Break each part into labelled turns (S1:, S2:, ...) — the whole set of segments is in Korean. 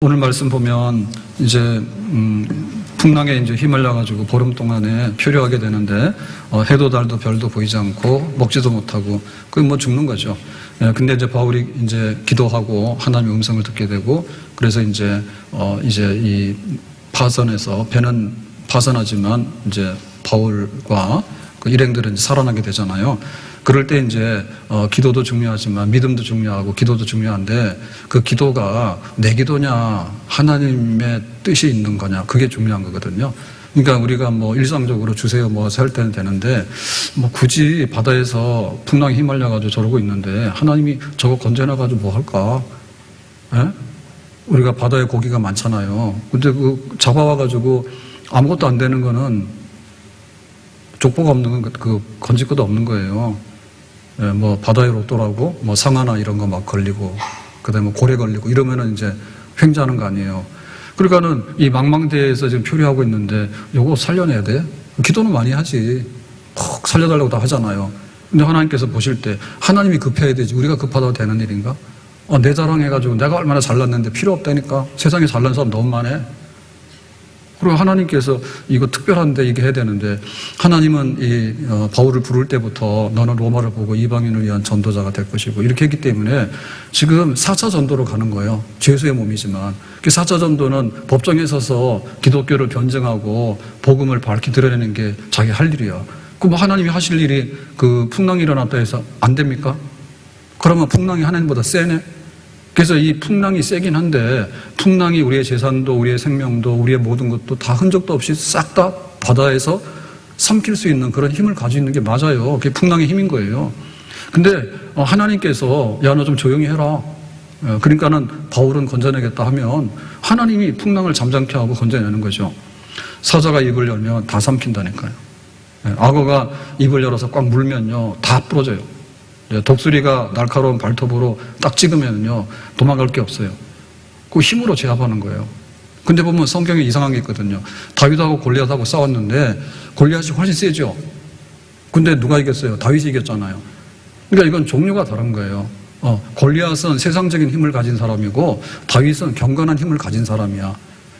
S1: 오늘 말씀 보면 이제 풍랑에 이제 휘말려가지고 보름 동안에 표류하게 되는데 해도 달도 별도 보이지 않고 먹지도 못하고 그 뭐 죽는 거죠. 근데 이제 바울이 이제 기도하고 하나님의 음성을 듣게 되고 그래서 이제 이 파선에서 배는 파선하지만 이제 바울과 그 일행들은 살아나게 되잖아요. 그럴 때 이제 기도도 중요하지만 믿음도 중요하고 기도도 중요한데 그 기도가 내 기도냐 하나님의 뜻이 있는 거냐 그게 중요한 거거든요. 그러니까 우리가 뭐 일상적으로 주세요 뭐 할 때는 되는데 뭐 굳이 바다에서 풍랑이 휘말려가지고 저러고 있는데 하나님이 저거 건져놔가지고 뭐 할까? 에? 우리가 바다에 고기가 많잖아요. 근데 그 잡아와가지고 아무것도 안 되는 거는 족보가 없는 건 그 건질 것도 없는 거예요. 예, 뭐 바다의 로또라고 뭐 상하나 이런 거 막 걸리고 그다음에 뭐 고래 걸리고 이러면은 이제 횡재하는 거 아니에요. 그러니까는 이 망망대해에서 지금 표류하고 있는데 요거 살려내야 돼. 기도는 많이 하지. 꼭 살려달라고 다 하잖아요. 근데 하나님께서 보실 때 하나님이 급해야 되지 우리가 급하다고 되는 일인가? 내 자랑해가지고 내가 얼마나 잘났는데 필요 없다니까. 세상에 잘난 사람 너무 많아. 그리고 하나님께서 이거 특별한데 이게 해야 되는데 하나님은 이 바울을 부를 때부터 너는 로마를 보고 이방인을 위한 전도자가 될 것이고 이렇게 했기 때문에 지금 4차 전도로 가는 거예요. 죄수의 몸이지만. 4차 전도는 법정에 서서 기독교를 변증하고 복음을 밝히 드러내는 게 자기 할 일이야. 그럼 하나님이 하실 일이 그 풍랑이 일어났다 해서 안 됩니까? 그러면 풍랑이 하나님보다 세네? 그래서 이 풍랑이 세긴 한데 풍랑이 우리의 재산도 우리의 생명도 우리의 모든 것도 다 흔적도 없이 싹 다 바다에서 삼킬 수 있는 그런 힘을 가지고 있는 게 맞아요. 그게 풍랑의 힘인 거예요. 근데 하나님께서 야, 너 좀 조용히 해라. 그러니까는 바울은 건져내겠다 하면 하나님이 풍랑을 잠잠케 하고 건져내는 거죠. 사자가 입을 열면 다 삼킨다니까요. 악어가 입을 열어서 꽉 물면요 다 부러져요. 독수리가 날카로운 발톱으로 딱 찍으면요 도망갈 게 없어요. 그 힘으로 제압하는 거예요. 근데 보면 성경에 이상한 게 있거든요. 다윗하고 골리앗하고 싸웠는데 골리앗이 훨씬 세죠. 근데 누가 이겼어요? 다윗이 이겼잖아요. 그러니까 이건 종류가 다른 거예요. 골리앗은 세상적인 힘을 가진 사람이고 다윗은 경건한 힘을 가진 사람이야.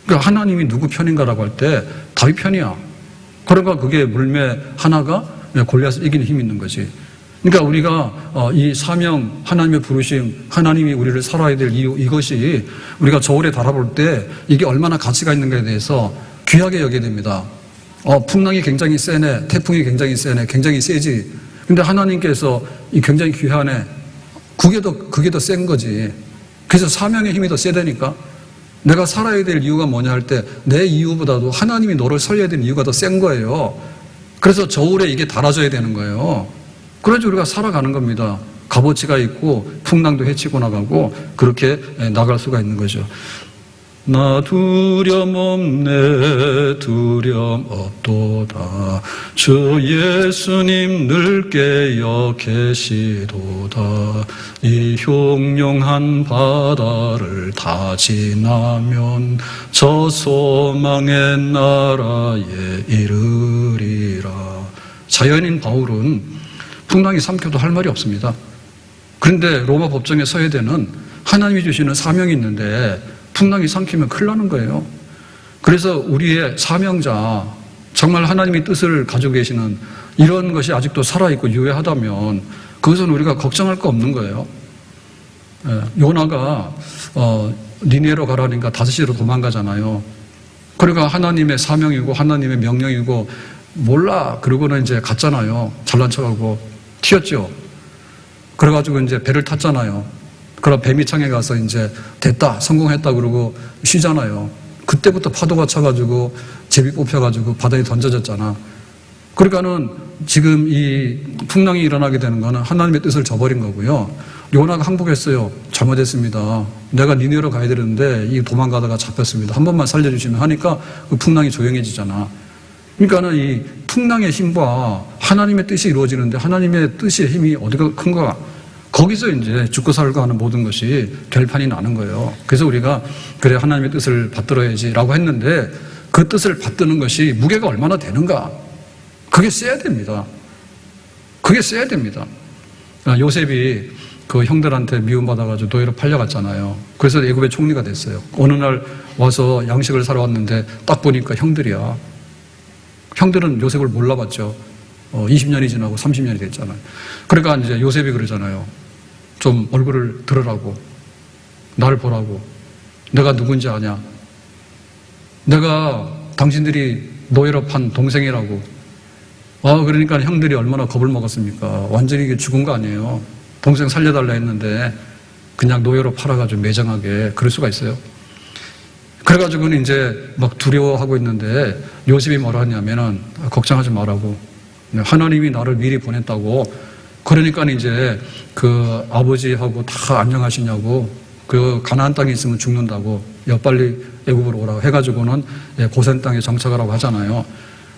S1: 그러니까 하나님이 누구 편인가라고 할 때 다윗 편이야. 그러니까 그게 물매 하나가 골리앗을 이기는 힘이 있는 거지. 그러니까 우리가 이 사명, 하나님의 부르심, 하나님이 우리를 살아야 될 이유, 이것이 우리가 저울에 달아볼 때 이게 얼마나 가치가 있는가에 대해서 귀하게 여겨야 됩니다. 풍랑이 굉장히 세네, 태풍이 굉장히 세네, 굉장히 세지. 근데 하나님께서 이 굉장히 귀하네. 그게 더 센 거지. 그래서 사명의 힘이 더 세다니까. 내가 살아야 될 이유가 뭐냐 할 때 내 이유보다도 하나님이 너를 살려야 되는 이유가 더 센 거예요. 그래서 저울에 이게 달아져야 되는 거예요. 그래서 우리가 살아가는 겁니다. 값어치가 있고 풍랑도 헤치고 나가고 그렇게 나갈 수가 있는 거죠. 나 두려움 없네 두려움 없도다 주 예수님 늘 깨어 계시도다 이 흉흉한 바다를 다 지나면 저 소망의 나라에 이르리라. 자연인 바울은 풍랑이 삼켜도 할 말이 없습니다. 그런데 로마 법정에 서야 되는 하나님이 주시는 사명이 있는데 풍랑이 삼키면 큰일 나는 거예요. 그래서 우리의 사명자, 정말 하나님의 뜻을 가지고 계시는 이런 것이 아직도 살아있고 유효하다면 그것은 우리가 걱정할 거 없는 거예요. 요나가 니네로 가라니까 5시로 도망가잖아요. 그러니까 하나님의 사명이고 하나님의 명령이고 몰라 그러고는 이제 갔잖아요. 잘난 척하고 튀었죠. 그래가지고 이제 배를 탔잖아요. 그럼 배미창에 가서 이제 됐다, 성공했다 그러고 쉬잖아요. 그때부터 파도가 차가지고 제비 뽑혀가지고 바다에 던져졌잖아. 그러니까는 지금 이 풍랑이 일어나게 되는 거는 하나님의 뜻을 저버린 거고요. 요나가 항복했어요. 잘못했습니다. 내가 니네로 가야 되는데 이 도망가다가 잡혔습니다. 한 번만 살려주시면 하니까 그 풍랑이 조용해지잖아. 그러니까는 이 풍랑의 힘과 하나님의 뜻이 이루어지는데 하나님의 뜻의 힘이 어디가 큰가? 거기서 이제 죽고 살고 하는 모든 것이 결판이 나는 거예요. 그래서 우리가 그래 하나님의 뜻을 받들어야지라고 했는데 그 뜻을 받드는 것이 무게가 얼마나 되는가? 그게 세야 됩니다. 그게 세야 됩니다. 요셉이 그 형들한테 미움받아가지고 노예로 팔려갔잖아요. 그래서 애굽의 총리가 됐어요. 어느 날 와서 양식을 사러 왔는데 딱 보니까 형들이야. 형들은 요셉을 몰라봤죠. 20년이 지나고 30년이 됐잖아요. 그러니까 이제 요셉이 그러잖아요. 좀 얼굴을 들으라고. 나를 보라고. 내가 누군지 아냐. 내가 당신들이 노예로 판 동생이라고. 그러니까 형들이 얼마나 겁을 먹었습니까? 완전히 죽은 거 아니에요. 동생 살려달라 했는데 그냥 노예로 팔아가지고 매장하게 그럴 수가 있어요. 그래가지고는 이제 막 두려워하고 있는데 요셉이 뭐라 하냐면은 걱정하지 말라고. 하나님이 나를 미리 보냈다고. 그러니까 이제 그 아버지하고 다 안녕하시냐고. 그 가나안 땅에 있으면 죽는다고. 빨리 애굽으로 오라고 해가지고는 고센 땅에 정착하라고 하잖아요.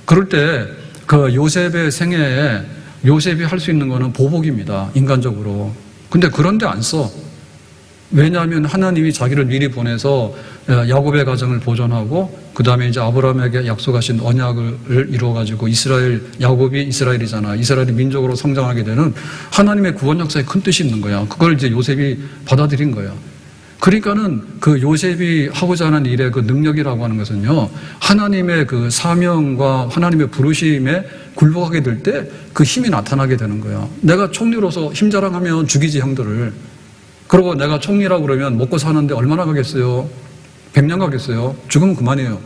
S1: 그럴 때 그 요셉의 생애에 요셉이 할 수 있는 거는 보복입니다. 인간적으로. 근데 그런데 안 써. 왜냐하면 하나님이 자기를 미리 보내서 야곱의 가정을 보존하고 그 다음에 이제 아브라함에게 약속하신 언약을 이루어가지고 야곱이 이스라엘이잖아. 이스라엘이 민족으로 성장하게 되는 하나님의 구원 역사에 큰 뜻이 있는 거야. 그걸 이제 요셉이 받아들인 거야. 그러니까는 그 요셉이 하고자 하는 일의 그 능력이라고 하는 것은요, 하나님의 그 사명과 하나님의 부르심에 굴복하게 될 때 그 힘이 나타나게 되는 거야. 내가 총리로서 힘 자랑하면 죽이지 형들을. 그리고 내가 총리라고 그러면 먹고 사는데 얼마나 가겠어요? 100년 가겠어요? 죽으면 그만이에요.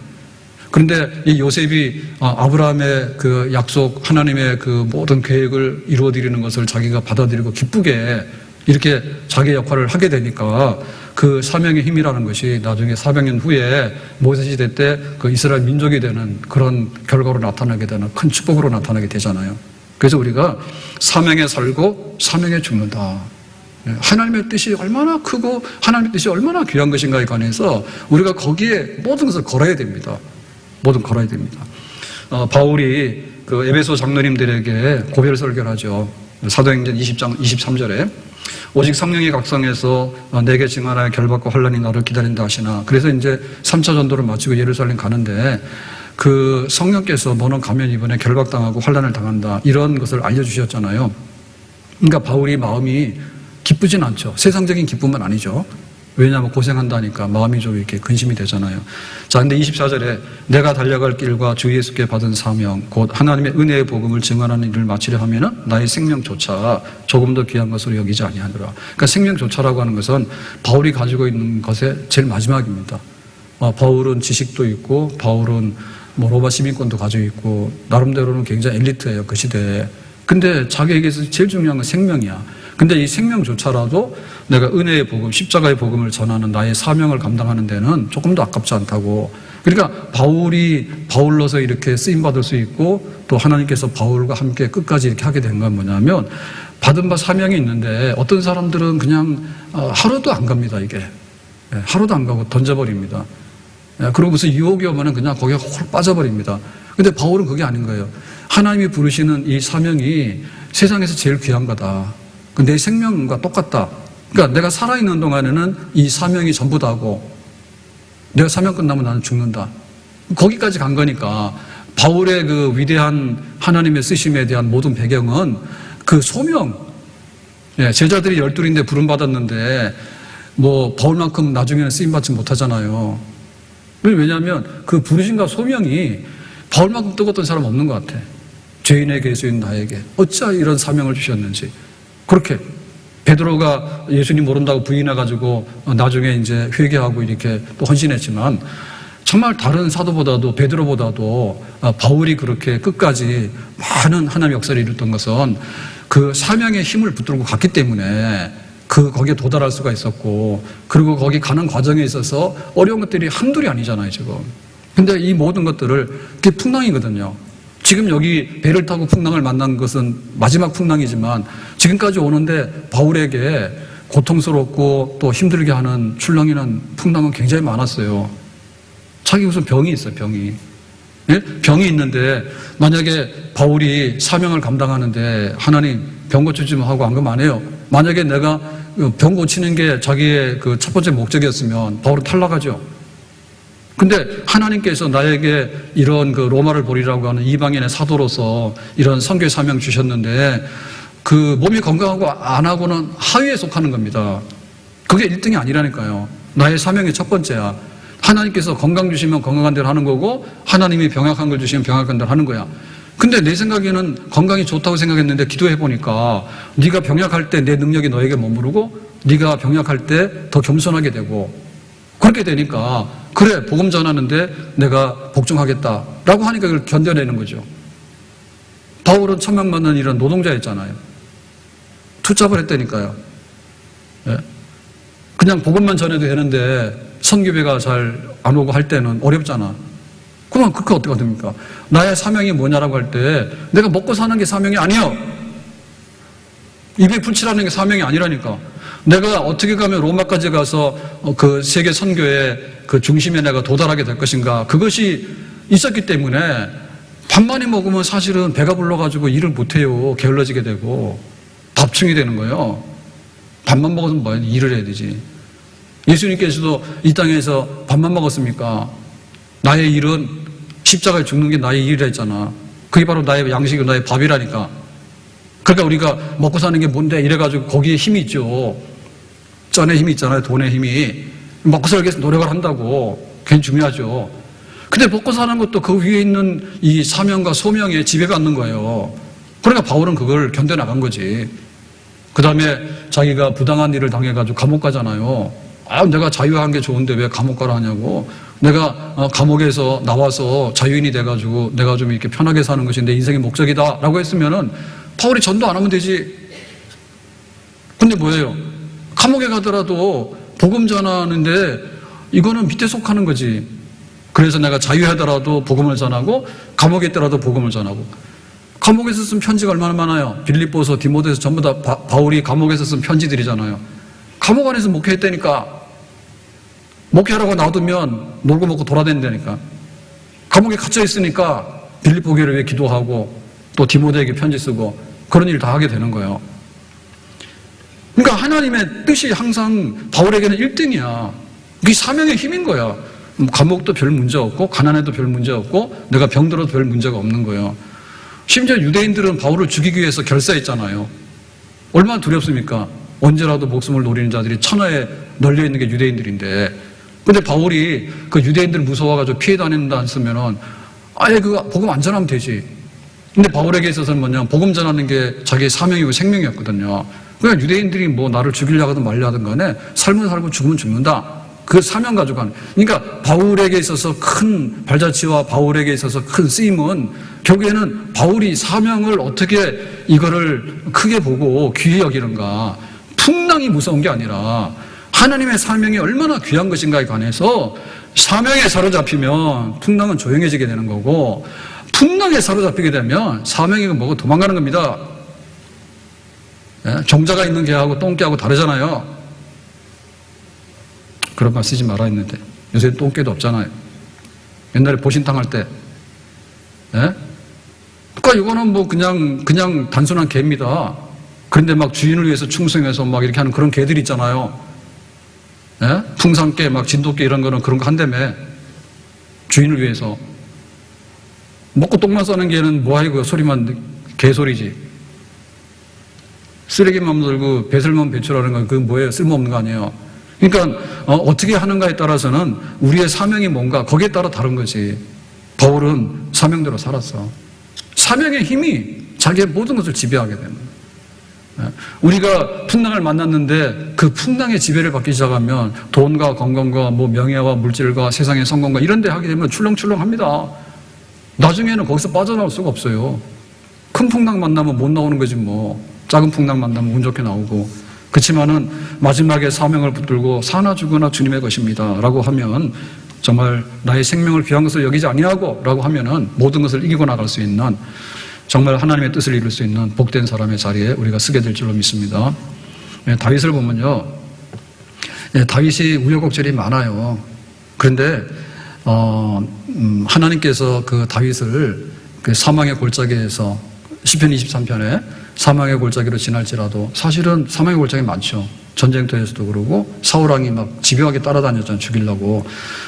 S1: 그런데 이 요셉이 아브라함의 그 약속, 하나님의 그 모든 계획을 이루어드리는 것을 자기가 받아들이고 기쁘게 이렇게 자기 역할을 하게 되니까 그 사명의 힘이라는 것이 나중에 400년 후에 모세 시대 때 그 이스라엘 민족이 되는 그런 결과로 나타나게 되는 큰 축복으로 나타나게 되잖아요. 그래서 우리가 사명에 살고 사명에 죽는다. 하나님의 뜻이 얼마나 크고 하나님의 뜻이 얼마나 귀한 것인가에 관해서 우리가 거기에 모든 것을 걸어야 됩니다. 모든 걸어야 됩니다. 바울이 그 에베소 장로님들에게 고별 설교를 하죠. 사도행전 20장 23절에 오직 성령이 각성해서 내게 증언하여 결박과 환난이 너를 기다린다 하시나. 그래서 이제 3차 전도를 마치고 예루살렘 가는데 그 성령께서 너는 가면 이번에 결박당하고 환난을 당한다. 이런 것을 알려주셨잖아요. 그러니까 바울이 마음이 기쁘진 않죠. 세상적인 기쁨은 아니죠. 왜냐하면 고생한다니까 마음이 좀 이렇게 근심이 되잖아요. 자, 근데 24절에 내가 달려갈 길과 주 예수께 받은 사명, 곧 하나님의 은혜의 복음을 증언하는 일을 마치려 하면은 나의 생명조차 조금 더 귀한 것으로 여기지 아니하노라. 그러니까 생명조차라고 하는 것은 바울이 가지고 있는 것의 제일 마지막입니다. 바울은 지식도 있고, 바울은 로마 시민권도 가지고 있고, 나름대로는 굉장히 엘리트예요, 그 시대에. 근데 자기에게서 제일 중요한 건 생명이야. 근데 이 생명조차라도 내가 은혜의 복음, 십자가의 복음을 전하는 나의 사명을 감당하는 데는 조금 더 아깝지 않다고. 그러니까 바울이 바울로서 이렇게 쓰임받을 수 있고 또 하나님께서 바울과 함께 끝까지 이렇게 하게 된 건 뭐냐면 받은 바 사명이 있는데 어떤 사람들은 그냥 하루도 안 갑니다, 이게. 하루도 안 가고 던져버립니다. 그리고 무슨 유혹이 오면 그냥 거기에 홀 빠져버립니다. 근데 바울은 그게 아닌 거예요. 하나님이 부르시는 이 사명이 세상에서 제일 귀한 거다. 내 생명과 똑같다. 그러니까 내가 살아있는 동안에는 이 사명이 전부다고, 내가 사명 끝나면 나는 죽는다. 거기까지 간 거니까 바울의 그 위대한 하나님의 쓰심에 대한 모든 배경은 그 소명. 제자들이 12인데 부름받았는데 뭐 바울만큼 나중에는 쓰임받지 못하잖아요. 왜냐하면 그 부르심과 소명이 바울만큼 뜨거웠던 사람 없는 것 같아. 죄인의 괴수인 나에게 어찌 이런 사명을 주셨는지. 그렇게 베드로가 예수님 모른다고 부인해가지고 나중에 이제 회개하고 이렇게 또 헌신했지만 정말 다른 사도보다도 베드로보다도 바울이 그렇게 끝까지 많은 하나님의 역사를 이뤘던 것은 그 사명의 힘을 붙들고 갔기 때문에 거기에 도달할 수가 있었고, 그리고 거기 가는 과정에 있어서 어려운 것들이 한둘이 아니잖아요, 지금. 근데 이 모든 것들을 그게 풍랑이거든요. 지금 여기 배를 타고 풍랑을 만난 것은 마지막 풍랑이지만 지금까지 오는데 바울에게 고통스럽고 또 힘들게 하는 출렁이는 풍랑은 굉장히 많았어요. 자기 무슨 병이 있어요, 병이. 예? 병이 있는데 만약에 바울이 사명을 감당하는데 하나님 병 고치지 하고 안 그러면 안 해요. 만약에 내가 병 고치는 게 자기의 그 첫 번째 목적이었으면 바울은 탈락하죠. 근데 하나님께서 나에게 이런 그 로마를 보리라고 하는 이방인의 사도로서 이런 선교의 사명 주셨는데 그 몸이 건강하고 안 하고는 하위에 속하는 겁니다. 그게 1등이 아니라니까요. 나의 사명이 첫 번째야. 하나님께서 건강 주시면 건강한 대로 하는 거고 하나님이 병약한 걸 주시면 병약한 대로 하는 거야. 근데 내 생각에는 건강이 좋다고 생각했는데 기도해 보니까 네가 병약할 때 내 능력이 너에게 머무르고 네가 병약할 때 더 겸손하게 되고 그렇게 되니까 그래 복음 전하는데 내가 복종하겠다라고 하니까 그걸 견뎌내는 거죠. 바울은 천명 받는 이런 노동자였잖아요. 투잡을 했다니까요. 예? 그냥 복음만 전해도 되는데 선교배가 잘 안 오고 할 때는 어렵잖아. 그러면 그게 어떻게 됩니까? 나의 사명이 뭐냐라고 할 때 내가 먹고 사는 게 사명이 아니요. 입에 불칠하는 게 사명이 아니라니까. 내가 어떻게 가면 로마까지 가서 그 세계 선교의 그 중심에 내가 도달하게 될 것인가. 그것이 있었기 때문에 밥 많이 먹으면 사실은 배가 불러가지고 일을 못해요. 게을러지게 되고 답충이 되는 거예요. 밥만 먹어서 뭐 일을 해야 되지. 예수님께서도 이 땅에서 밥만 먹었습니까? 나의 일은 십자가에 죽는 게 나의 일이라 했잖아. 그게 바로 나의 양식이고 나의 밥이라니까. 그러니까 우리가 먹고 사는 게 뭔데 이래가지고 거기에 힘이 있죠. 쩐의 힘이 있잖아요. 돈의 힘이. 먹고 살기 위해서 노력을 한다고. 그게 중요하죠. 근데 먹고 사는 것도 그 위에 있는 이 사명과 소명에 지배받는 거예요. 그러니까 바울은 그걸 견뎌나간 거지. 그 다음에 자기가 부당한 일을 당해가지고 감옥 가잖아요. 내가 자유한 게 좋은데 왜 감옥 가라 하냐고. 내가 감옥에서 나와서 자유인이 돼가지고 내가 좀 이렇게 편하게 사는 것이 내 인생의 목적이다 라고 했으면은 바울이 전도 안 하면 되지. 근데 뭐예요? 감옥에 가더라도 복음 전하는데 이거는 밑에 속하는 거지. 그래서 내가 자유하더라도 복음을 전하고 감옥에 있더라도 복음을 전하고. 감옥에서 쓴 편지가 얼마나 많아요. 빌립보서, 디모데서 전부 다 바울이 감옥에서 쓴 편지들이잖아요. 감옥 안에서 목회했다니까. 목회하라고 놔두면 놀고 먹고 돌아다닌다니까. 감옥에 갇혀 있으니까 빌립보 교회를 위해 기도하고 또 디모데에게 편지 쓰고 그런 일 다 하게 되는 거예요. 그러니까 하나님의 뜻이 항상 바울에게는 1등이야. 이게 사명의 힘인 거야. 감옥도 별 문제 없고 가난해도 별 문제 없고 내가 병들어도 별 문제가 없는 거예요. 심지어 유대인들은 바울을 죽이기 위해서 결사했잖아요. 얼마나 두렵습니까? 언제라도 목숨을 노리는 자들이 천하에 널려 있는 게 유대인들인데. 근데 바울이 그 유대인들 무서워가지고 피해 다닌다 했으면은 아예 그거 복음 안 전하면 되지. 근데 바울에게 있어서는 뭐냐, 복음 전하는 게 자기의 사명이고 생명이었거든요. 그러니까 유대인들이 뭐 나를 죽이려고 하든 말려 하든 간에 살면 살고 죽으면 죽는다. 그 사명 가지고 하는. 그러니까 바울에게 있어서 큰 발자취와 바울에게 있어서 큰 쓰임은 결국에는 바울이 사명을 어떻게 이거를 크게 보고 귀히 여기는가. 풍랑이 무서운 게 아니라 하나님의 사명이 얼마나 귀한 것인가에 관해서 사명에 사로잡히면 풍랑은 조용해지게 되는 거고 풍랑에 사로잡히게 되면 사명이 뭐고 도망가는 겁니다. 예? 종자가 있는 개하고 똥개하고 다르잖아요. 그런 말 쓰지 말아 했는데 요새 똥개도 없잖아요. 옛날에 보신탕 할 때. 예? 그러니까 이거는 뭐 그냥 단순한 개입니다. 그런데 막 주인을 위해서 충성해서 막 이렇게 하는 그런 개들 있잖아요. 예? 풍산개, 막 진돗개 이런 거는 그런 거 한다며. 주인을 위해서. 먹고 똥만 싸는 개는 뭐하고 소리만 개소리지. 쓰레기만 들고 배설만 배출하는 건 그건 뭐예요? 쓸모없는 거 아니에요. 그러니까 어떻게 하는가에 따라서는 우리의 사명이 뭔가 거기에 따라 다른 거지. 바울은 사명대로 살았어. 사명의 힘이 자기의 모든 것을 지배하게 되는 거예요. 우리가 풍랑을 만났는데 그 풍랑의 지배를 받기 시작하면 돈과 건강과 뭐 명예와 물질과 세상의 성공과 이런 데 하게 되면 출렁출렁합니다. 나중에는 거기서 빠져나올 수가 없어요. 큰 풍랑 만나면 못 나오는 거지 뭐. 작은 풍랑 만나면 운 좋게 나오고. 그렇지만은 마지막에 사명을 붙들고 사나 죽으나 주님의 것입니다 라고 하면 정말 나의 생명을 귀한 것을 여기지 아니하고 라고 하면은 모든 것을 이기고 나갈 수 있는 정말 하나님의 뜻을 이룰 수 있는 복된 사람의 자리에 우리가 서게 될 줄로 믿습니다. 다윗을 보면요. 다윗이 우여곡절이 많아요. 그런데 하나님께서 그 다윗을 그 사망의 골짜기에서 시편 23편에 사망의 골짜기로 지날지라도 사실은 사망의 골짜기 많죠. 전쟁터에서도 그러고 사울왕이 막 집요하게 따라다녔잖아요. 죽이려고.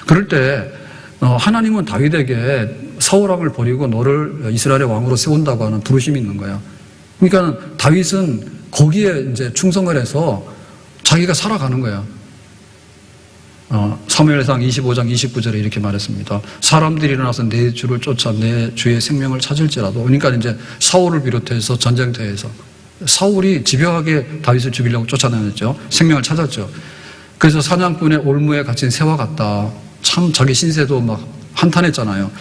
S1: 그럴 때 하나님은 다윗에게 사울왕을 버리고 너를 이스라엘의 왕으로 세운다고 하는 부르심이 있는 거예요. 그러니까 다윗은 거기에 이제 충성을 해서 자기가 살아가는 거야. 사무엘상 25장 29절에 이렇게 말했습니다. 사람들이 일어나서 내 주를 쫓아 내 주의 생명을 찾을지라도. 그러니까 이제 사울을 비롯해서 전쟁터에서 사울이 집요하게 다윗을 죽이려고 쫓아다녔죠. 생명을 찾았죠. 그래서 사냥꾼의 올무에 갇힌 새와 같다. 참 자기 신세도 막 한탄했잖아요.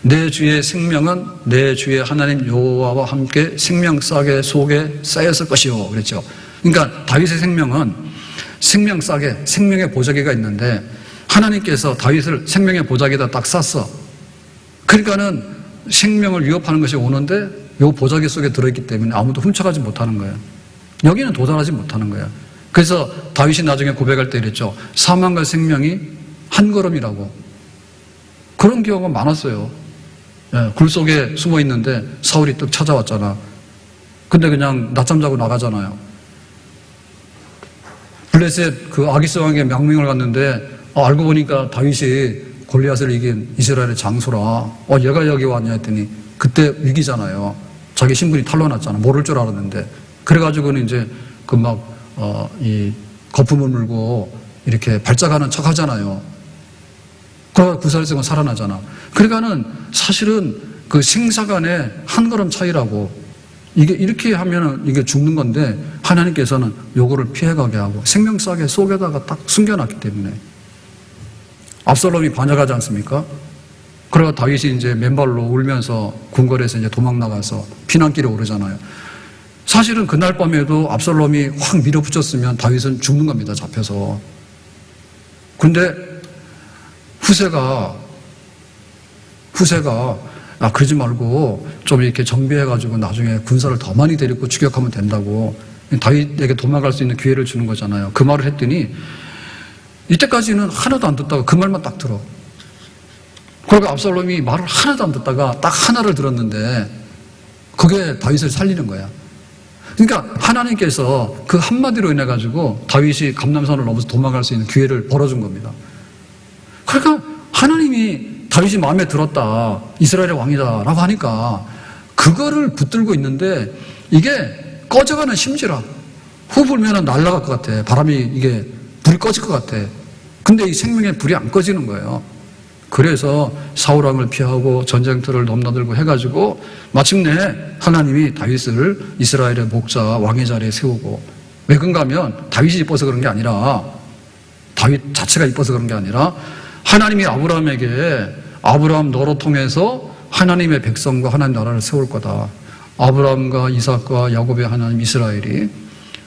S1: 내 주의 생명은 내 주의 하나님 여호와와 함께 생명싸개 속에 쌓였을 것이요. 그랬죠. 그러니까 다윗의 생명은 생명싸개, 생명의 보자기가 있는데 하나님께서 다윗을 생명의 보자기에다 딱 쌌어. 그러니까는 생명을 위협하는 것이 오는데 이 보자기 속에 들어있기 때문에 아무도 훔쳐가지 못하는 거예요. 여기는 도달하지 못하는 거예요. 그래서 다윗이 나중에 고백할 때 이랬죠. 사망과 생명이 한 걸음이라고. 그런 경우가 많았어요. 굴 속에 숨어 있는데 사울이 뚝 찾아왔잖아. 근데 그냥 낮잠 자고 나가잖아요. 블레셋 그 아기스 왕에게 명령을 갔는데 알고 보니까 다윗이 골리앗을 이긴 이스라엘의 장수라. 얘가 여기 왔냐 했더니 그때 위기잖아요. 자기 신분이 탄로났잖아. 모를 줄 알았는데. 그래가지고는 이제 그 이 거품을 물고 이렇게 발작하는 척 하잖아요. 그러다 구살생은 살아나잖아. 그러니까는 사실은 그 생사간의 한 걸음 차이라고. 이게 이렇게 하면은 이게 죽는 건데 하나님께서는 요거를 피해가게 하고 생명싸개 속에다가 딱 숨겨놨기 때문에. 압살롬이 반역하지 않습니까? 그래가 다윗이 이제 맨발로 울면서 궁궐에서 이제 도망 나가서 피난길에 오르잖아요. 사실은 그날 밤에도 압살롬이 확 밀어붙였으면 다윗은 죽는 겁니다. 잡혀서. 근데 후세가 그러지 말고 좀 이렇게 정비해가지고 나중에 군사를 더 많이 데리고 추격하면 된다고 다윗에게 도망갈 수 있는 기회를 주는 거잖아요. 그 말을 했더니 이때까지는 하나도 안 듣다가 그 말만 딱 들어. 그러니까 압살롬이 말을 하나도 안 듣다가 딱 하나를 들었는데 그게 다윗을 살리는 거야. 그러니까 하나님께서 그 한마디로 인해 가지고 다윗이 감람산을 넘어서 도망갈 수 있는 기회를 벌어준 겁니다. 그러니까 하나님이 다윗이 마음에 들었다, 이스라엘의 왕이다라고 하니까 그거를 붙들고 있는데 이게 꺼져가는 심지라. 후 불면은 날아갈 것 같아. 바람이 이게 불이 꺼질 것 같아. 근데 이 생명의 불이 안 꺼지는 거예요. 그래서 사울왕을 피하고 전쟁터를 넘나들고 해가지고 마침내 하나님이 다윗을 이스라엘의 목자 왕의 자리에 세우고. 왜 그런가 하면 다윗이 이뻐서 그런 게 아니라, 다윗 자체가 이뻐서 그런 게 아니라 하나님이 아브라함에게 아브라함 너로 통해서 하나님의 백성과 하나님 나라를 세울 거다. 아브라함과 이삭과 야곱의 하나님 이스라엘이.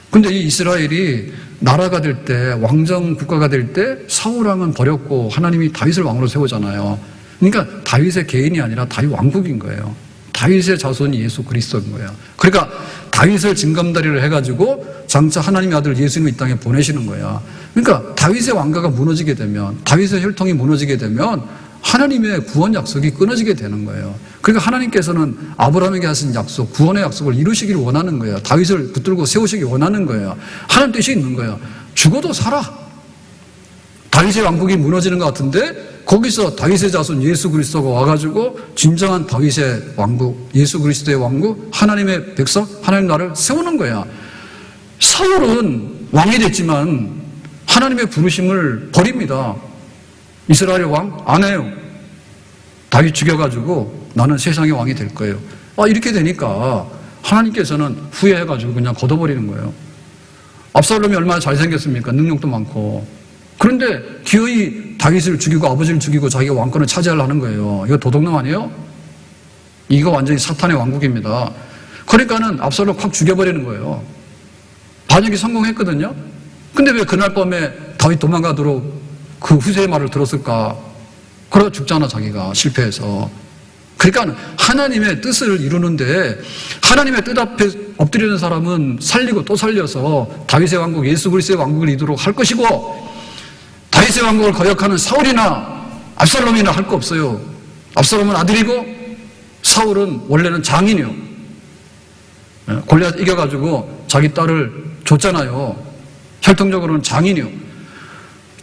S1: 근데 이 이스라엘이 나라가 될 때, 왕정 국가가 될 때 사울왕은 버렸고 하나님이 다윗을 왕으로 세우잖아요. 그러니까 다윗의 개인이 아니라 다윗 왕국인 거예요. 다윗의 자손이 예수 그리스도인 거예요. 그러니까 다윗을 징검다리를 해가지고 장차 하나님의 아들 예수님을 이 땅에 보내시는 거야. 그러니까 다윗의 왕가가 무너지게 되면, 다윗의 혈통이 무너지게 되면 하나님의 구원 약속이 끊어지게 되는 거예요. 그러니까 하나님께서는 아브라함에게 하신 약속, 구원의 약속을 이루시기를 원하는 거예요. 다윗을 붙들고 세우시기 원하는 거예요. 하나님 뜻이 있는 거예요. 죽어도 살아. 다윗의 왕국이 무너지는 것 같은데 거기서 다윗의 자손 예수 그리스도가 와가지고 진정한 다윗의 왕국, 예수 그리스도의 왕국, 하나님의 백성, 하나님 나라를 세우는 거야. 사울은 왕이 됐지만 하나님의 부르심을 버립니다. 이스라엘의 왕? 안 해요. 다윗 죽여가지고 나는 세상의 왕이 될 거예요. 이렇게 되니까 하나님께서는 후회해가지고 그냥 걷어버리는 거예요. 압살롬이 얼마나 잘생겼습니까? 능력도 많고. 그런데 기어이 다윗을 죽이고 아버지를 죽이고 자기가 왕권을 차지하려는 거예요. 이거 도둑놈 아니에요? 이거 완전히 사탄의 왕국입니다. 그러니까는 압살롬 확 죽여버리는 거예요. 반역이 성공했거든요. 근데 왜 그날 밤에 다윗 도망가도록 그 후세의 말을 들었을까? 그러다 죽잖아, 자기가 실패해서. 그러니까 하나님의 뜻을 이루는데 하나님의 뜻 앞에 엎드리는 사람은 살리고 또 살려서 다윗의 왕국, 예수 그리스도의 왕국을 이루도록 할 것이고, 다윗의 왕국을 거역하는 사울이나 압살롬이나 할 거 없어요. 압살롬은 아들이고 사울은 원래는 장인이요. 골리앗 이겨가지고 자기 딸을 줬잖아요. 혈통적으로는 장인이요.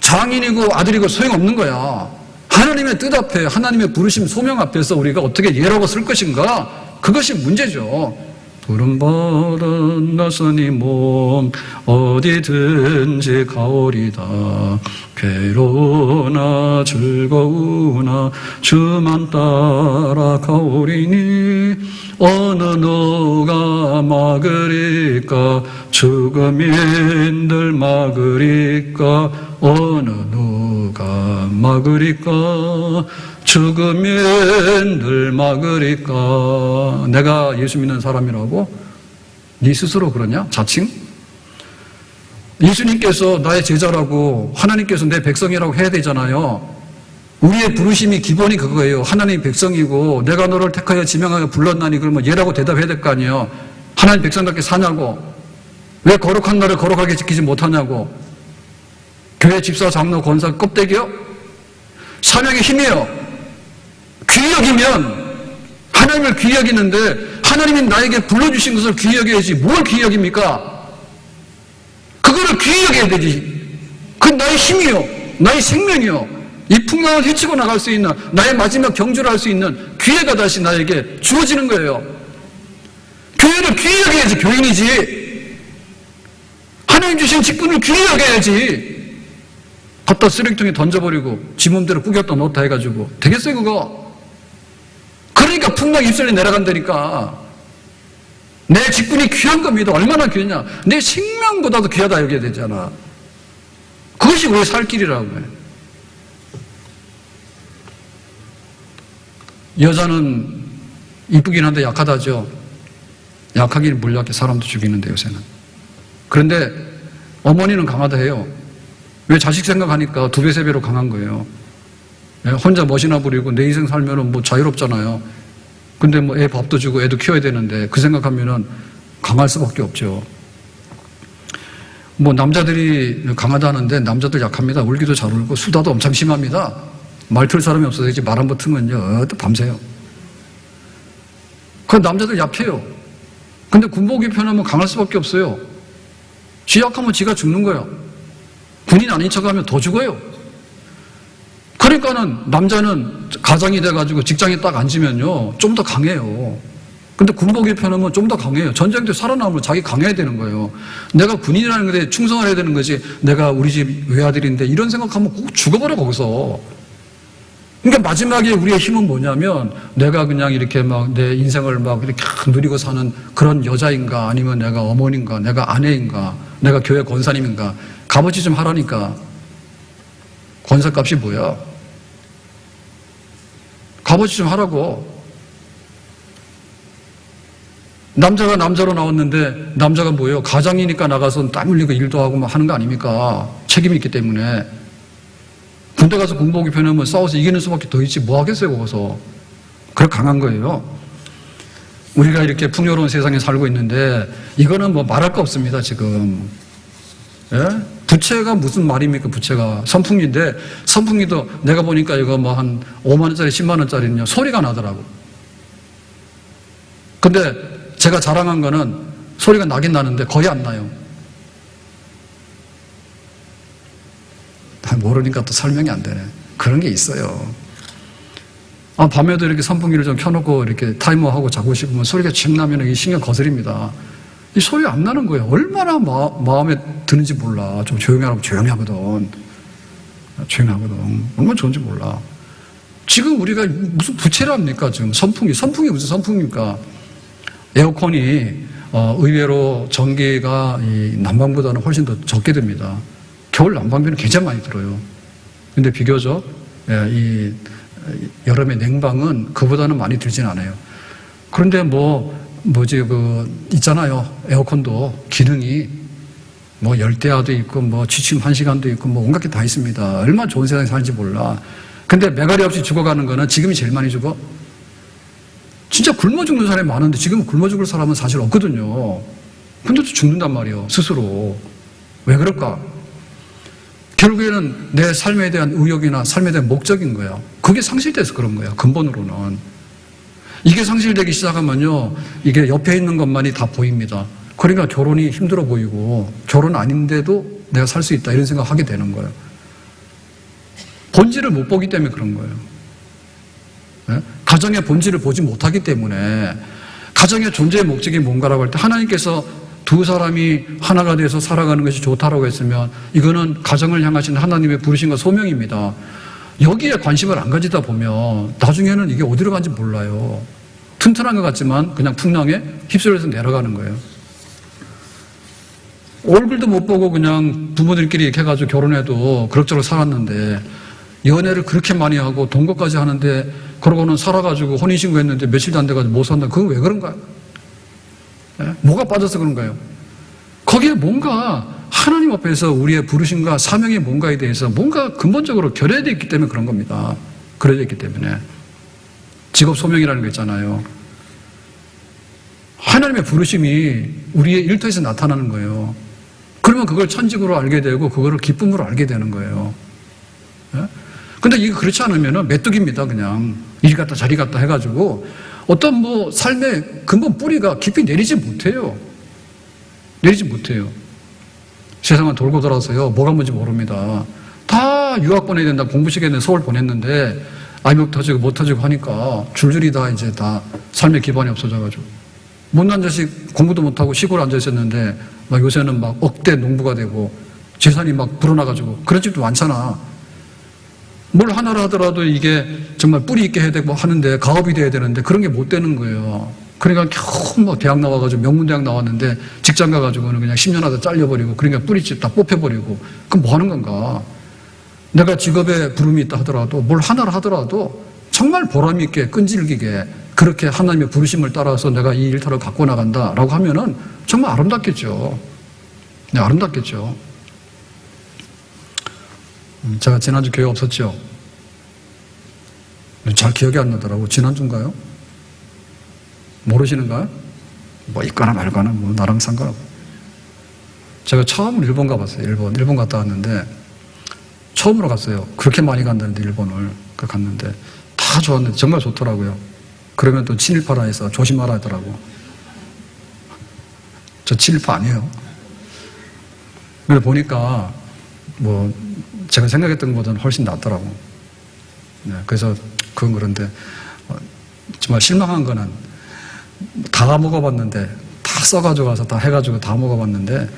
S1: 장인이고 아들이고 소용없는 거야. 하나님의 뜻 앞에, 하나님의 부르심 소명 앞에서 우리가 어떻게 예라고 쓸 것인가? 그것이 문제죠. 부름받은 나선이 몸 어디든지 가오리다. 괴로우나 즐거우나 주만 따라 가오리니 어느 누가 막으리까 죽음인들 막으리까 어느 누가 막으리까 죽음인들 막으리까. 내가 예수 믿는 사람이라고? 네 스스로 그러냐? 자칭? 예수님께서 나의 제자라고 하나님께서 내 백성이라고 해야 되잖아요. 우리의 부르심이 기본이 그거예요. 하나님 백성이고 내가 너를 택하여 지명하여 불렀나니 그러면 얘라고 대답해야 될 거 아니에요. 하나님 백성답게 사냐고. 왜 거룩한 나를 거룩하게 지키지 못하냐고. 교회 집사 장로 권사 껍데기요? 사명의 힘이요. 귀히 여기면 하나님을 귀히 여기는데 하나님이 나에게 불러주신 것을 귀히 여겨야지 뭘 귀히 여깁니까? 그거를 귀히 여겨야 되지. 그건 나의 힘이요. 나의 생명이요. 이 풍랑을 헤치고 나갈 수 있는 나의 마지막 경주를 할 수 있는 기회가 다시 나에게 주어지는 거예요. 교회를 귀히 여겨야지 교인이지. 하나님 주신 직분을 귀히 여겨야지. 갖다 쓰레기통에 던져버리고 지 몸대로 꾸겼다 놓다 해가지고 되겠어요 그거? 그러니까 풍랑 입술이 내려간다니까. 내 직분이 귀한 겁니다. 얼마나 귀하냐. 내 생명보다도 귀하다 여겨야 되잖아. 그것이 우리의 살 길이라고 해요. 여자는 이쁘긴 한데 약하다죠. 약하긴 뭘 약해. 사람도 죽이는데 요새는. 그런데 어머니는 강하다 해요. 왜? 자식 생각하니까 2배, 3배로 강한 거예요. 혼자 멋이나 부리고 내 인생 살면은 뭐 자유롭잖아요. 근데 뭐 애 밥도 주고 애도 키워야 되는데 그 생각하면은 강할 수밖에 없죠. 뭐 남자들이 강하다는데 남자들 약합니다. 울기도 잘 울고 수다도 엄청 심합니다. 말 틀 사람이 없어서 이제 말 안 붙으면요 또 밤새요. 그 남자들 약해요. 근데 군복이 편하면 강할 수밖에 없어요. 쥐 약하면 지가 죽는 거야. 군인 아닌 척하면 더 죽어요. 그러니까는 남자는 가장이 돼가지고 직장에 딱 앉으면요 좀 더 강해요. 근데 군복이 편하면 좀 더 강해요. 전쟁 때 살아남으면 자기 강해야 되는 거예요. 내가 군인이라는 건데 충성을 해야 되는 거지. 내가 우리 집 외아들인데 이런 생각하면 꼭 죽어버려 거기서. 그러니까 마지막에 우리의 힘은 뭐냐면 내가 그냥 이렇게 막 내 인생을 막 이렇게 누리고 사는 그런 여자인가 아니면 내가 어머니인가 내가 아내인가 내가 교회 권사님인가 값어치 좀 하라니까. 권사값이 뭐야? 값어치 좀 하라고. 남자가 남자로 나왔는데 남자가 뭐예요? 가장이니까 나가서 땀 흘리고 일도 하고 막 하는 거 아닙니까? 책임이 있기 때문에. 군대 가서 군복이 편하면 싸워서 이기는 수밖에 더 있지 뭐 하겠어요 거기서. 그래 강한 거예요. 우리가 이렇게 풍요로운 세상에 살고 있는데 이거는 뭐 말할 거 없습니다 지금. 예? 부채가 무슨 말입니까? 부채가 선풍기인데 선풍기도 내가 보니까 이거 뭐 한 5만 원짜리 10만 원짜리는요 소리가 나더라고. 근데 제가 자랑한 거는 소리가 나긴 나는데 거의 안 나요. 모르니까 또 설명이 안 되네. 그런 게 있어요. 밤에도 이렇게 선풍기를 좀 켜놓고 이렇게 타이머하고 자고 싶으면 소리가 칙 나면 이 신경 거슬립니다. 이 소리 안 나는 거예요. 얼마나 마음에 드는지 몰라. 좀 조용히 하라고 조용히 하거든. 조용히 하거든. 얼마나 좋은지 몰라. 지금 우리가 무슨 부채랍니까? 지금 선풍기 무슨 선풍기입니까? 에어컨이 의외로 전기가 이 난방보다는 훨씬 더 적게 듭니다. 겨울 난방비는 굉장히 많이 들어요. 근데 비교적 이 여름의 냉방은 그보다는 많이 들진 않아요. 그런데 있잖아요. 에어컨도 기능이 뭐 열대야도 있고 뭐 취침 1시간도 있고 뭐 온갖 게 다 있습니다. 얼마나 좋은 세상에 사는지 몰라. 근데 매가리 없이 죽어가는 거는 지금이 제일 많이 죽어. 진짜 굶어 죽는 사람이 많은데 지금 굶어 죽을 사람은 사실 없거든요. 근데도 죽는단 말이에요. 스스로. 왜 그럴까? 결국에는 내 삶에 대한 의욕이나 삶에 대한 목적인 거예요. 그게 상실돼서 그런 거예요. 근본으로는. 이게 상실되기 시작하면요. 이게 옆에 있는 것만이 다 보입니다. 그러니까 결혼이 힘들어 보이고 결혼 아닌데도 내가 살 수 있다 이런 생각 하게 되는 거예요. 본질을 못 보기 때문에 그런 거예요. 네? 가정의 본질을 보지 못하기 때문에 가정의 존재의 목적이 뭔가라고 할 때 하나님께서 두 사람이 하나가 돼서 살아가는 것이 좋다라고 했으면 이거는 가정을 향하신 하나님의 부르심과 소명입니다. 여기에 관심을 안 가지다 보면 나중에는 이게 어디로 간지 몰라요. 튼튼한 것 같지만 그냥 풍랑에 휩쓸려서 내려가는 거예요. 얼굴도 못 보고 그냥 부모들끼리 이렇게 해가지고 결혼해도 그럭저럭 살았는데 연애를 그렇게 많이 하고 동거까지 하는데 그러고는 살아가지고 혼인신고했는데 며칠도 안 돼가지고 못 산다. 그건 왜 그런가요? 네? 뭐가 빠져서 그런가요? 거기에 뭔가 하나님 앞에서 우리의 부르심과 사명이 뭔가에 대해서 뭔가 근본적으로 결여되어 있기 때문에 그런 겁니다. 그려져 있기 때문에. 직업 소명이라는 거 있잖아요. 하나님의 부르심이 우리의 일터에서 나타나는 거예요. 그러면 그걸 천직으로 알게 되고 그거를 기쁨으로 알게 되는 거예요. 근데 이게 그렇지 않으면 메뚜기입니다. 그냥 이리 갔다 저리 갔다 해가지고 어떤 뭐 삶의 근본 뿌리가 깊이 내리지 못해요. 내리지 못해요. 세상은 돌고 돌아서요. 뭐가 뭔지 모릅니다. 다 유학 보내야 된다. 공부 시간에 서울 보냈는데 아이목 터지고 못 터지고 하니까 줄줄이 다 이제 다 삶의 기반이 없어져가지고 못난 자식 공부도 못하고 시골에 앉아 있었는데 막 요새는 막 억대 농부가 되고 재산이 막 불어나가지고 그런 집도 많잖아. 뭘 하나를 하더라도 이게 정말 뿌리 있게 해야 되고 하는데 가업이 돼야 되는데 그런 게 못 되는 거예요. 그러니까 겨우 뭐 대학 나와가지고 명문대학 나왔는데 직장 가가지고는 그냥 10년 하다 잘려버리고 그러니까 뿌리집 다 뽑혀버리고 그럼 뭐 하는 건가? 내가 직업에 부름이 있다 하더라도 뭘 하나를 하더라도 정말 보람 있게 끈질기게 그렇게 하나님의 부르심을 따라서 내가 이 일터를 갖고 나간다라고 하면은 정말 아름답겠죠. 네, 아름답겠죠. 제가 지난주 교회 없었죠? 잘 기억이 안 나더라고. 지난주인가요? 모르시는가요? 뭐 있거나 말거나 뭐 나랑 상관없고. 제가 처음으로 일본 가봤어요. 일본 갔다 왔는데 처음으로 갔어요. 그렇게 많이 간다는데 일본을 갔는데 다 좋았는데 정말 좋더라고요. 그러면 또 친일파라 해서 조심하라 하더라고. 저 친일파 아니에요. 근데 보니까 뭐 제가 생각했던 것보다는 훨씬 낫더라고. 네, 그래서 그건 그런데 정말 실망한 거는 다 먹어봤는데 다 써가지고 가서 다 해가지고 다 먹어봤는데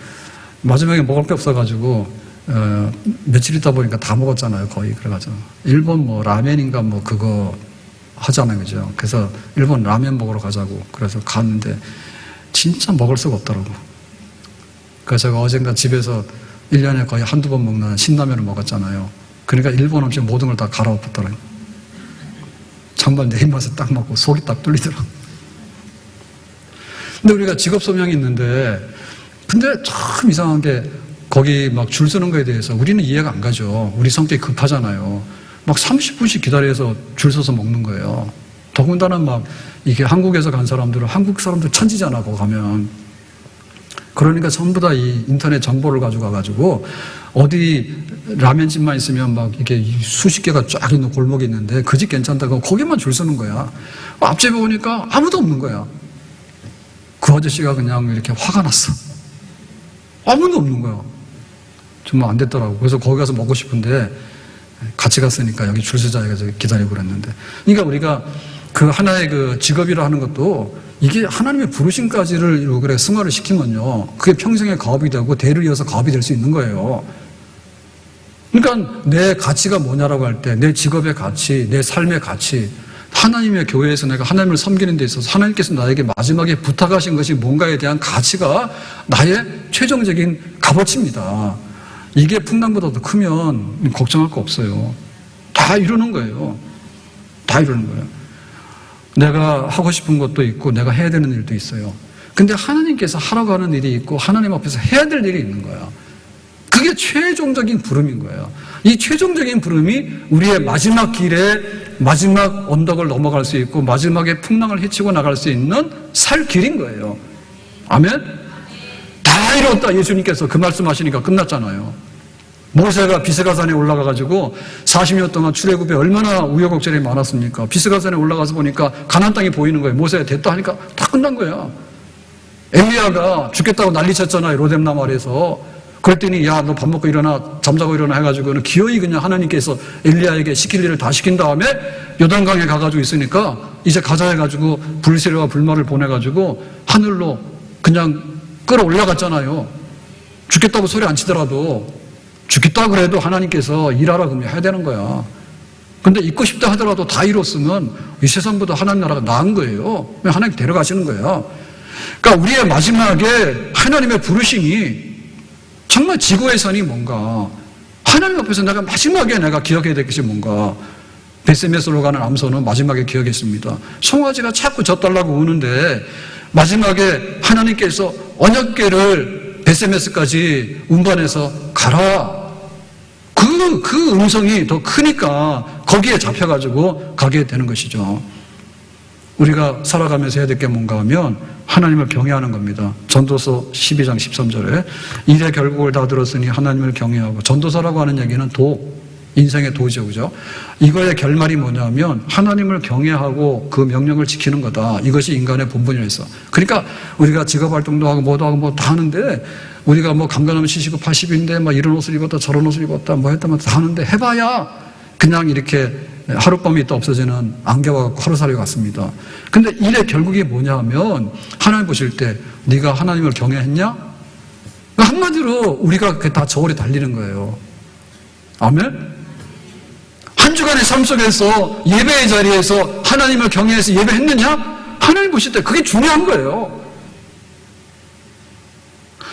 S1: 마지막에 먹을 게 없어가지고 며칠 있다 보니까 다 먹었잖아요. 거의 그래가지고 일본 뭐 라면인가 뭐 그거 하잖아요. 그죠? 그래서 일본 라면 먹으러 가자고 그래서 갔는데 진짜 먹을 수가 없더라고. 그래서 제가 어젠가 집에서 1년에 거의 한두 번 먹는 신라면을 먹었잖아요. 그러니까 일본 음식 모든 걸 다 갈아엎었더라고요. 정말 내 입맛에 딱 맞고 속이 딱 뚫리더라고요. 근데 우리가 직업 소명이 있는데 근데 참 이상한 게 거기 막 줄 서는 거에 대해서 우리는 이해가 안 가죠. 우리 성격이 급하잖아요. 막 30분씩 기다려서 줄 서서 먹는 거예요. 더군다나 막 이게 한국에서 간 사람들은 한국 사람들 천지잖아, 거기 가면. 그러니까 전부 다 이 인터넷 정보를 가지고 가가지고 어디 라면집만 있으면 막 이렇게 수십 개가 쫙 있는 골목이 있는데 그 집 괜찮다고 거기만 줄 서는 거야. 앞집에 오니까 아무도 없는 거야. 그 아저씨가 그냥 이렇게 화가 났어. 아무도 없는 거야. 정말 안 됐더라고. 그래서 거기 가서 먹고 싶은데 같이 갔으니까 여기 줄 서자 해서 기다리고 그랬는데. 그러니까 우리가 그 하나의 그 직업이라 하는 것도 이게 하나님의 부르심까지를 그래 승화를 시키면요. 그게 평생의 가업이 되고 대를 이어서 가업이 될 수 있는 거예요. 그러니까 내 가치가 뭐냐라고 할 때 내 직업의 가치, 내 삶의 가치, 하나님의 교회에서 내가 하나님을 섬기는 데 있어서 하나님께서 나에게 마지막에 부탁하신 것이 뭔가에 대한 가치가 나의 최종적인 값어치입니다. 이게 풍랑보다 더 크면 걱정할 거 없어요. 다 이루는 거예요. 다 이루는 거예요. 내가 하고 싶은 것도 있고 내가 해야 되는 일도 있어요. 근데 하나님께서 하라고 하는 일이 있고 하나님 앞에서 해야 될 일이 있는 거야. 그게 최종적인 부름인 거예요. 이 최종적인 부름이 우리의 마지막 길에 마지막 언덕을 넘어갈 수 있고 마지막에 풍랑을 헤치고 나갈 수 있는 살 길인 거예요. 아멘? 다 이뤘다 예수님께서 그 말씀하시니까 끝났잖아요. 모세가 비스가산에 올라가가지고 40년 동안 출애굽에 얼마나 우여곡절이 많았습니까? 비스가산에 올라가서 보니까 가나안 땅이 보이는 거예요. 모세가 됐다 하니까 다 끝난 거야. 엘리야가 죽겠다고 난리쳤잖아요. 로뎀 나무 아래에서. 그랬더니 야, 너 밥 먹고 일어나, 잠자고 일어나 해가지고는 기어이 그냥 하나님께서 엘리야에게 시킬 일을 다 시킨 다음에 요단강에 가가지고 있으니까 이제 가자 해가지고 불세례와 불말을 보내가지고 하늘로 그냥 끌어올라갔잖아요. 죽겠다고 소리 안 치더라도 죽겠다 그래도 하나님께서 일하라 그러면 해야 되는 거야. 근데 있고 싶다 하더라도 다 이뤘으면 이 세상보다 하나님 나라가 나은 거예요. 하나님 데려가시는 거예요. 그러니까 우리의 마지막에 하나님의 부르심이 정말 지구의 선이 뭔가, 하나님 앞에서 내가 마지막에 내가 기억해야 될 것이 뭔가. 베스메스로 가는 암소는 마지막에 기억했습니다. 송아지가 자꾸 젖달라고 우는데 마지막에 하나님께서 언약궤를 베스메스까지 운반해서 가라. 그 음성이 더 크니까 거기에 잡혀가지고 가게 되는 것이죠. 우리가 살아가면서 해야 될 게 뭔가 하면 하나님을 경외하는 겁니다. 전도서 12장 13절에 일의 결국을 다 들었으니 하나님을 경외하고, 전도서라고 하는 얘기는 인생의 도죠, 그죠? 이거의 결말이 뭐냐면 하나님을 경외하고 그 명령을 지키는 거다. 이것이 인간의 본분이었어. 그러니까 우리가 직업활동도 하고 뭐도 하고 뭐 다 하는데, 우리가 뭐 강간하면 79, 80인데 막 이런 옷을 입었다 저런 옷을 입었다 뭐 했다면 다 하는데 해봐야 그냥 이렇게 하룻밤이 있다 없어지는 안개와 하루살이 같습니다. 근데 일의 결국이 뭐냐 하면 하나님 보실 때 네가 하나님을 경외했냐? 한마디로 우리가 다 저울에 달리는 거예요. 아멘? 한 주간의 삶 속에서 예배의 자리에서 하나님을 경외해서 예배했느냐? 하나님 보실 때 그게 중요한 거예요.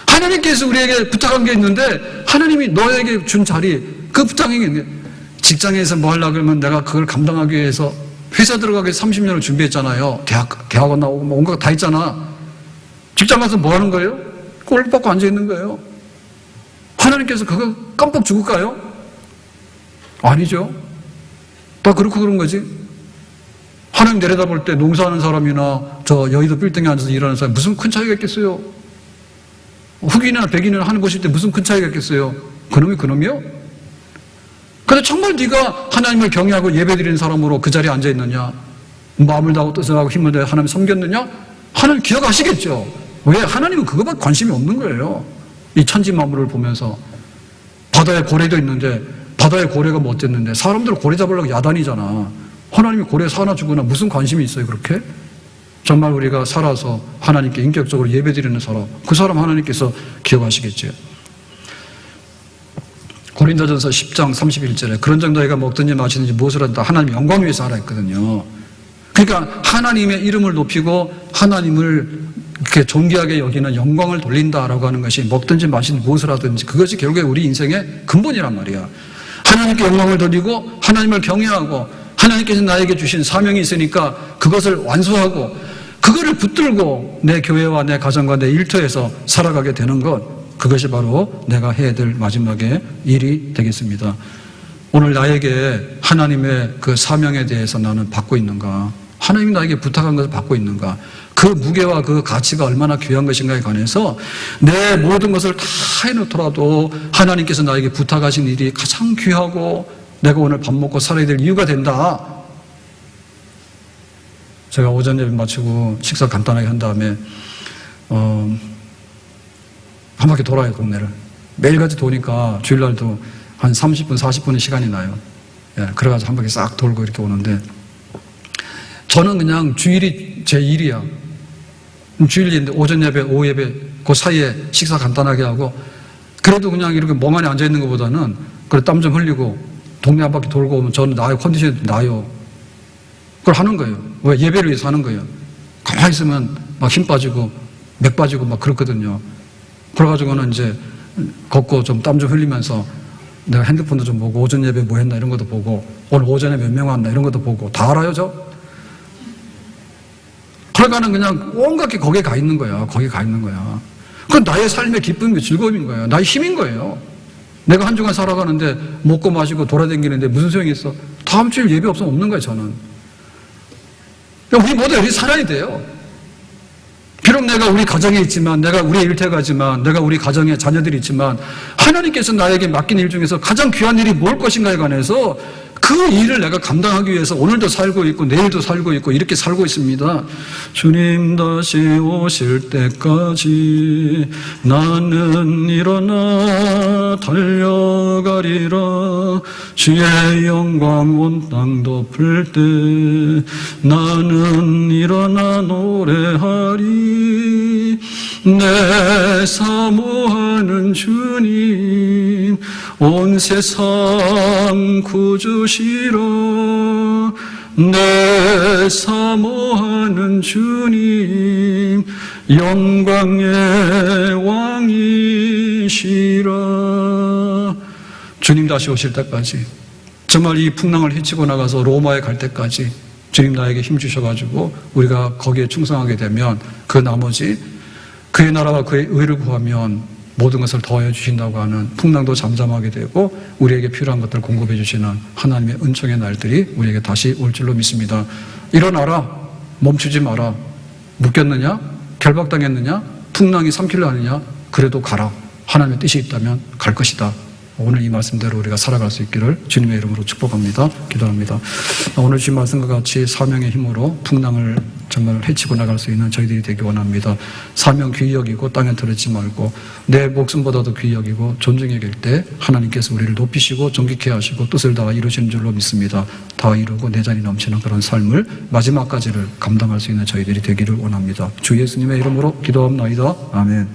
S1: 하나님께서 우리에게 부탁한 게 있는데 하나님이 너에게 준 자리, 그 부탁이 있는데, 직장에서 뭐 하려고 그러면 내가 그걸 감당하기 위해서 회사 들어가기 30년을 준비했잖아요. 대학원 나오고 뭐 온갖 다 했잖아. 직장 가서 뭐 하는 거예요? 꼴 받고 앉아 있는 거예요. 하나님께서 그거 깜빡 죽을까요? 아니죠. 다 그렇고 그런 거지. 하나님 내려다볼 때 농사하는 사람이나 저 여의도 빌딩에 앉아서 일하는 사람 무슨 큰 차이가 있겠어요? 흑인이나 백인이나 하는 것일 때 무슨 큰 차이가 있겠어요? 그놈이 그놈이요? 근데 정말 네가 하나님을 경외하고 예배드리는 사람으로 그 자리에 앉아있느냐? 마음을 다하고 뜻을 하고 힘을 다해 하나님 섬겼느냐? 하나님 기억하시겠죠? 왜? 하나님은 그거밖에 관심이 없는 거예요. 이 천지 만물을 보면서. 바다에 고래도 있는데 바다에 고래가 뭐 어쨌는데, 사람들 고래 잡으려고 야단이잖아. 하나님이 고래 사나 주거나 무슨 관심이 있어요 그렇게? 정말 우리가 살아서 하나님께 인격적으로 예배드리는 사람, 그 사람 하나님께서 기억하시겠죠. 고린도전서 10장 31절에 그런 정도가 먹든지 마시든지 무엇을 한다 하나님 영광 위해서 하라 했거든요. 그러니까 하나님의 이름을 높이고 하나님을 이렇게 존귀하게 여기는 영광을 돌린다라고 하는 것이 먹든지 마시든지 무엇을 하든지 그것이 결국에 우리 인생의 근본이란 말이야. 하나님께 영광을 돌리고 하나님을 경외하고 하나님께서 나에게 주신 사명이 있으니까 그것을 완수하고 그거를 붙들고 내 교회와 내 가정과 내 일터에서 살아가게 되는 것, 그것이 바로 내가 해야 될 마지막의 일이 되겠습니다. 오늘 나에게 하나님의 그 사명에 대해서 나는 받고 있는가? 하나님이 나에게 부탁한 것을 받고 있는가? 그 무게와 그 가치가 얼마나 귀한 것인가에 관해서 내 모든 것을 다 해놓더라도 하나님께서 나에게 부탁하신 일이 가장 귀하고 내가 오늘 밥 먹고 살아야 될 이유가 된다. 제가 오전 예배 마치고 식사 간단하게 한 다음에 한 바퀴 돌아요, 동네를. 매일같이 도니까 주일날도 한 30분, 40분의 시간이 나요. 예, 그래가지고 한 바퀴 싹 돌고 이렇게 오는데, 저는 그냥 주일이 제 일이야. 주일인데 오전 예배, 오후 예배 그 사이에 식사 간단하게 하고, 그래도 그냥 이렇게 멍하니 앉아있는 것보다는 그래 땀 좀 흘리고 동네 한 바퀴 돌고 오면 저는 나의 컨디션이 나요. 그걸 하는 거예요. 왜? 예배를 위해서 하는 거예요. 가만히 있으면 막 힘 빠지고 맥 빠지고 막 그렇거든요. 그래가지고는 이제 걷고 좀 땀 좀 흘리면서 내가 핸드폰도 좀 보고 오전 예배 뭐 했나 이런 것도 보고 오늘 오전에 몇 명 왔나 이런 것도 보고 다 알아요, 저? 그러니까는 그냥 온갖 게 거기에 가 있는 거야. 거기에 가 있는 거야. 그건 나의 삶의 기쁨이고 즐거움인 거예요. 나의 힘인 거예요. 내가 한 주간 살아가는데 먹고 마시고 돌아다니는데 무슨 소용이 있어? 다음 주일 예배 없으면 없는 거예요, 저는. 우리 모두 여기 살아야 돼요. 비록 내가 우리 가정에 있지만, 내가 우리 일터에 가지만, 내가 우리 가정에 자녀들이 있지만, 하나님께서 나에게 맡긴 일 중에서 가장 귀한 일이 뭘 것인가에 관해서 그 그 일을 내가 감당하기 위해서 오늘도 살고 있고 내일도 살고 있고 이렇게 살고 있습니다. 주님 다시 오실 때까지 나는 일어나 달려가리라. 주의 영광 온 땅 덮을 때 나는 일어나 노래하리. 내 사모하는 주님 온 세상 구주시라. 내 사모하는 주님 영광의 왕이시라. 주님 다시 오실 때까지, 정말 이 풍랑을 헤치고 나가서 로마에 갈 때까지 주님 나에게 힘 주셔가지고 우리가 거기에 충성하게 되면 그 나머지 그의 나라와 그의 의를 구하면 모든 것을 더해 주신다고 하는 풍랑도 잠잠하게 되고 우리에게 필요한 것들을 공급해 주시는 하나님의 은총의 날들이 우리에게 다시 올 줄로 믿습니다. 일어나라. 멈추지 마라. 묶였느냐? 결박당했느냐? 풍랑이 삼키려 하느냐? 그래도 가라. 하나님의 뜻이 있다면 갈 것이다. 오늘 이 말씀대로 우리가 살아갈 수 있기를 주님의 이름으로 축복합니다. 기도합니다. 오늘 주신 말씀과 같이 사명의 힘으로 풍랑을 정말 헤치고 나갈 수 있는 저희들이 되기 원합니다. 사명 귀히 여기고 땅에 들지 말고 내 목숨보다도 귀히 여기고 존중히 여길 때 하나님께서 우리를 높이시고 존귀케 하시고 뜻을 다 이루시는 줄로 믿습니다. 다 이루고 내잔이 넘치는 그런 삶을 마지막까지를 감당할 수 있는 저희들이 되기를 원합니다. 주 예수님의 이름으로 기도합나이다. 아멘.